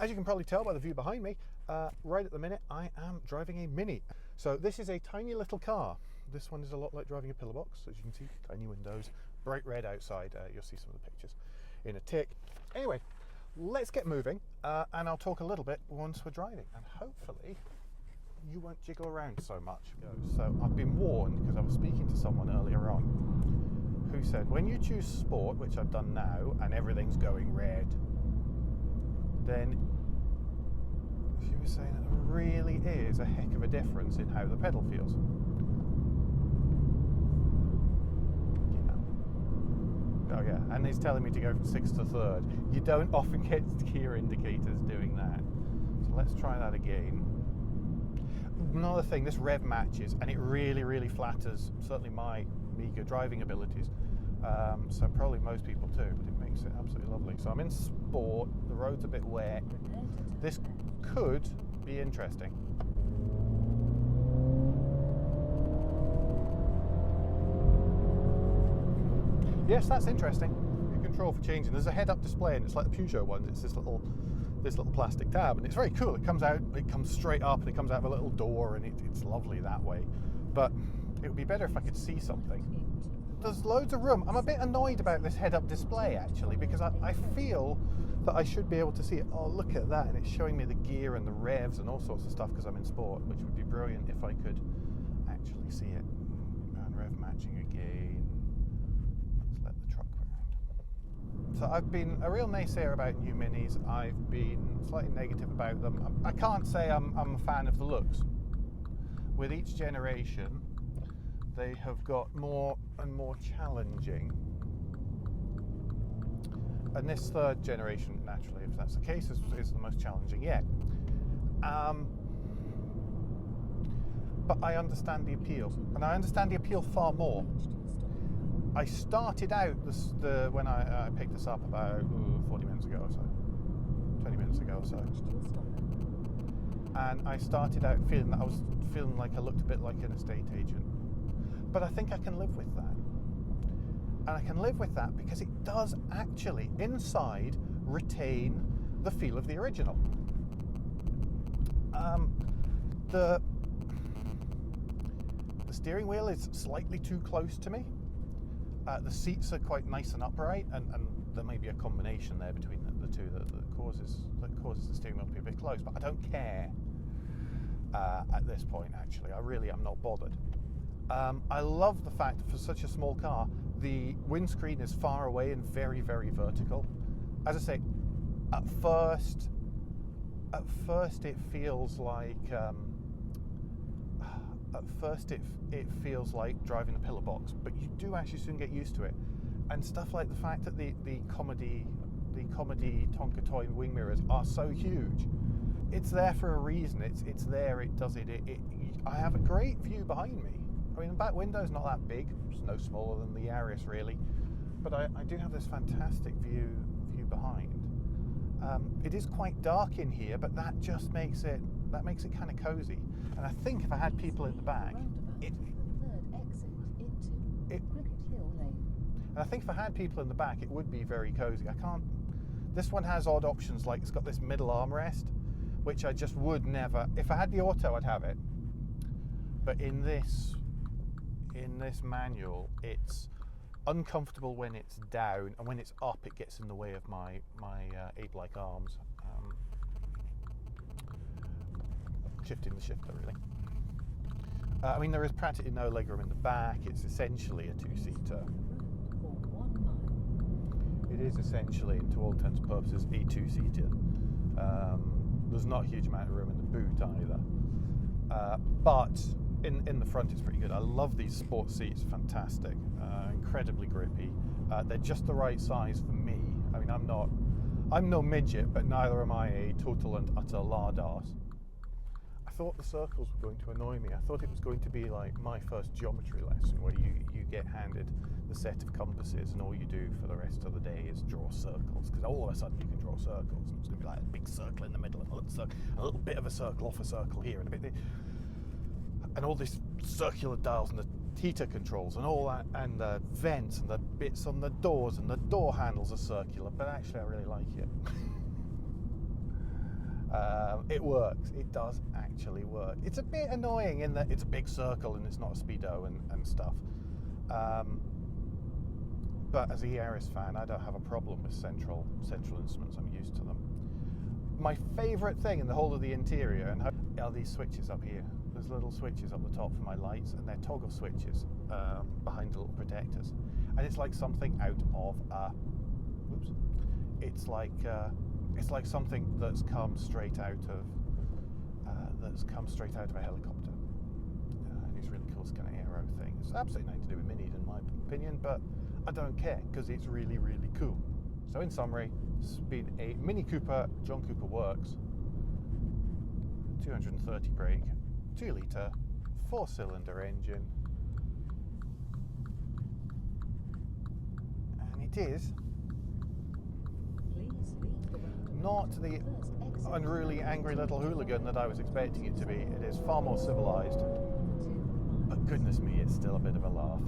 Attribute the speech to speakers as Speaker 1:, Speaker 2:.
Speaker 1: As you can probably tell by the view behind me, right at the minute I am driving a Mini. So this is a tiny little car. This one is a lot like driving a pillar box, as you can see, tiny windows, bright red outside. You'll see some of the pictures in a tick. Anyway, let's get moving, and I'll talk a little bit once we're driving, and hopefully you won't jiggle around so much. So I've been warned, because I was speaking to someone earlier on who said when you choose sport, which I've done now, and everything's going red, then she was saying that there really is a heck of a difference in how the pedal feels. Oh yeah, and he's telling me to go from 6th to 3rd. You don't often get gear indicators doing that. So let's try that again. Another thing, this rev matches, and it really, really flatters certainly my meager driving abilities. So probably most people too, but it makes it absolutely lovely. So I'm in sport, the road's a bit wet. This could be interesting. Yes, that's interesting. You control for changing. There's a head-up display, and it's like the Peugeot ones. It's this little plastic tab, and it's very cool. It comes out, it comes straight up, and it comes out of a little door, and it's lovely that way. But it would be better if I could see something. There's loads of room. I'm a bit annoyed about this head-up display actually, because I feel that I should be able to see it. Oh, look at that, and it's showing me the gear and the revs and all sorts of stuff because I'm in sport, which would be brilliant if I could actually see it. And rev matching again. Let's let the truck around. So I've been a real naysayer about new Minis. I've been slightly negative about them. I can't say I'm a fan of the looks. With each generation, they have got more and more challenging. And this 3rd generation, naturally, if that's the case, is the most challenging yet. But I understand the appeal, and I understand the appeal far more. I started out when I picked this up about 40 minutes ago or so, 20 minutes ago or so, and I started out feeling that I was feeling like I looked a bit like an estate agent. But I think I can live with that. And I can live with that because it does actually, inside, retain the feel of the original. The steering wheel is slightly too close to me. The seats are quite nice and upright, and there may be a combination there between the two that causes the steering wheel to be a bit close, but I don't care at this point, actually. I really am not bothered. I love the fact that for such a small car, the windscreen is far away and very, very vertical. As I say, at first it feels like it feels like driving a pillar box, but you do actually soon get used to it. And stuff like the fact that the comedy Tonka toy wing mirrors are so huge. It's there for a reason. It's there. It does it. I have a great view behind me. I mean, the back window's not that big. It's no smaller than the Yaris, really. But I do have this fantastic view behind. It is quite dark in here, but that just makes it kind of cozy. And I think if I had people in the back, it would be very cozy. This one has odd options, like it's got this middle armrest, which I just would never. If I had the auto, I'd have it. But in this manual, it's uncomfortable when it's down, and when it's up, it gets in the way of my ape-like arms. Shifting the shifter, really. I mean, there is practically no legroom in the back. It's essentially a two-seater. It is essentially, to all intents and purposes, a two-seater. There's not a huge amount of room in the boot either. But in the front it's pretty good. I love these sports seats, fantastic, incredibly grippy. They're just the right size for me. I mean, I'm no midget, but neither am I a total and utter lardass. I thought the circles were going to annoy me. I thought it was going to be like my first geometry lesson, where you get handed the set of compasses and all you do for the rest of the day is draw circles, because all of a sudden you can draw circles, and it's going to be like a big circle in the middle and a little bit of a circle off a circle here, and a bit there, and all these circular dials and the heater controls and all that, and the vents and the bits on the doors, and the door handles are circular, but actually I really like it. It works. It does actually work. It's a bit annoying in that it's a big circle and it's not a speedo and stuff. But as a Yaris fan, I don't have a problem with central instruments. I'm used to them. My favourite thing in the whole of the interior and are these switches up here. There's little switches up the top for my lights, and they're toggle switches behind the little protectors. And it's like something out of a. Oops. It's like something that's come straight out of a helicopter. It's really cool, kind of aero thing. It's absolutely nothing to do with minis, in my opinion, but I don't care because it's really, really cool. So in summary, it's been a Mini Cooper, John Cooper Works, 230 brake, 2 litre, 4-cylinder engine, and it is not the unruly, angry little hooligan that I was expecting it to be. It is far more civilised, but goodness me, it's still a bit of a laugh.